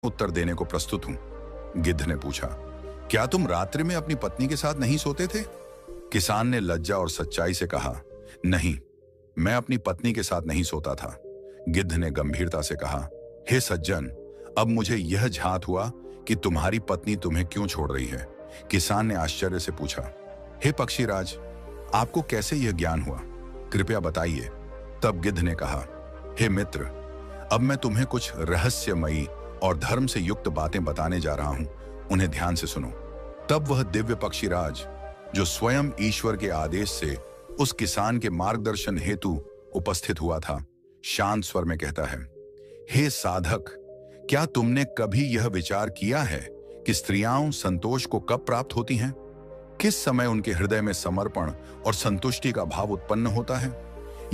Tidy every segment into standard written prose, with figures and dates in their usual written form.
उत्तर देने को प्रस्तुत हूं। गिद्ध ने पूछा, क्या तुम रात्रि में अपनी पत्नी के साथ नहीं सोते थे? किसान ने लज्जा और सच्चाई से कहा, नहीं, मैं अपनी पत्नी के साथ नहीं सोता था। गिद्ध ने गंभीरता से कहा, हे सज्जन, अब मुझे यह झात हुआ कि तुम्हारी पत्नी तुम्हें क्यों छोड़ रही है। किसान ने आश्चर्य से पूछा, हे पक्षीराज, आपको कैसे यह ज्ञान हुआ? कृपया बताइए। तब गिद्ध ने कहा, हे मित्र, अब मैं तुम्हें कुछ रहस्यमयी और धर्म से युक्त बातें बताने जा रहा हूं, उन्हें ध्यान से सुनो। तब वह दिव्य पक्षीराज, जो स्वयं ईश्वर के आदेश से उस किसान के मार्गदर्शन हेतु उपस्थित हुआ था, शांत स्वर में कहता है, हे साधक, क्या तुमने कभी यह विचार किया है कि स्त्रियां संतोष को कब प्राप्त होती हैं? किस समय उनके हृदय में समर्पण और संतुष्टि का भाव उत्पन्न होता है?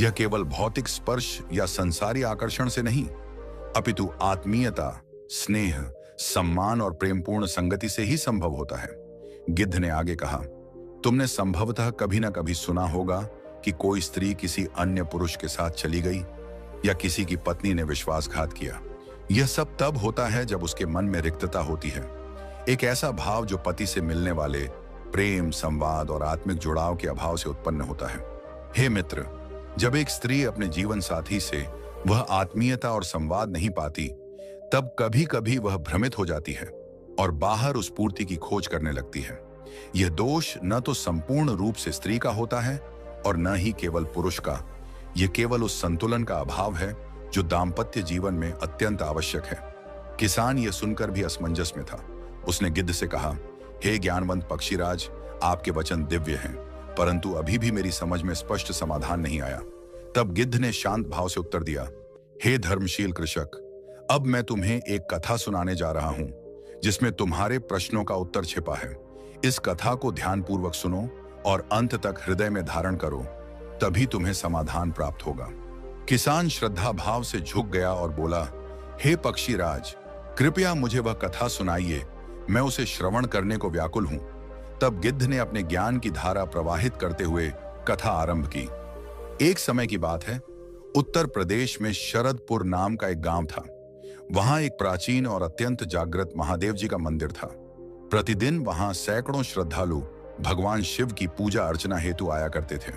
यह केवल भौतिक स्पर्श या संसारी आकर्षण से नहीं, अपितु आत्मीयता, स्नेह, सम्मान और प्रेमपूर्ण संगति से ही संभव होता है। गिद्ध ने आगे कहा, तुमने संभवतः कभी ना कभी सुना होगा कि कोई स्त्री किसी अन्य पुरुष के साथ चली गई या किसी की पत्नी ने विश्वासघात किया। यह सब तब होता है जब उसके मन में रिक्तता होती है, एक ऐसा भाव जो पति से मिलने वाले प्रेम, संवाद और आत्मिक जुड़ाव के अभाव से उत्पन्न होता है। हे मित्र, जब एक स्त्री अपने जीवन साथी से वह आत्मीयता और संवाद नहीं पाती, तब कभी कभी वह भ्रमित हो जाती है और बाहर उस पूर्ति की खोज करने लगती है। यह दोष न तो संपूर्ण रूप से स्त्री का होता है और न ही केवल पुरुष का। यह केवल उस संतुलन का अभाव है जो दाम्पत्य जीवन में अत्यंत आवश्यक है। किसान यह सुनकर भी असमंजस में था। उसने गिद्ध से कहा, हे ज्ञानवंत पक्षीराज, आपके वचन दिव्य हैं, परंतु अभी भी मेरी समझ में स्पष्ट समाधान नहीं आया। तब गिद्ध ने शांत भाव से उत्तर दिया, हे धर्मशील कृषक, अब मैं तुम्हें एक कथा सुनाने जा रहा हूं जिसमें तुम्हारे प्रश्नों का उत्तर छिपा है। इस कथा को ध्यानपूर्वक सुनो और अंत तक हृदय में धारण करो, तभी तुम्हें समाधान प्राप्त होगा। किसान श्रद्धा भाव से झुक गया और बोला, हे पक्षीराज, कृपया मुझे वह कथा सुनाइए, मैं उसे श्रवण करने को व्याकुल हूं। तब गिद्ध ने अपने ज्ञान की धारा प्रवाहित करते हुए कथा आरंभ की। एक समय की बात है, उत्तर प्रदेश में शरदपुर नाम का एक गांव था। वहां एक प्राचीन और अत्यंत जागृत महादेव जी का मंदिर था। प्रतिदिन वहां सैकड़ों श्रद्धालु भगवान शिव की पूजा अर्चना हेतु आया करते थे।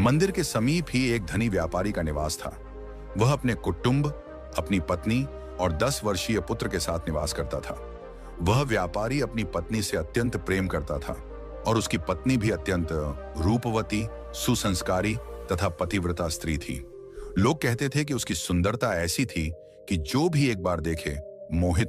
मंदिर के समीप ही एक धनी व्यापारी का निवास था। वह अपने कुटुंब, अपनी पत्नी और 10 वर्षीय पुत्र के साथ निवास करता था। वह व्यापारी अपनी पत्नी से अत्यंत प्रेम करता था और उसकी पत्नी भी अत्यंत रूपवती, सुसंस्कारी तथा पतिव्रता स्त्री थी। लोग कहते थे कि उसकी सुंदरता ऐसी थी कि जो भी एक बार देखे मोहित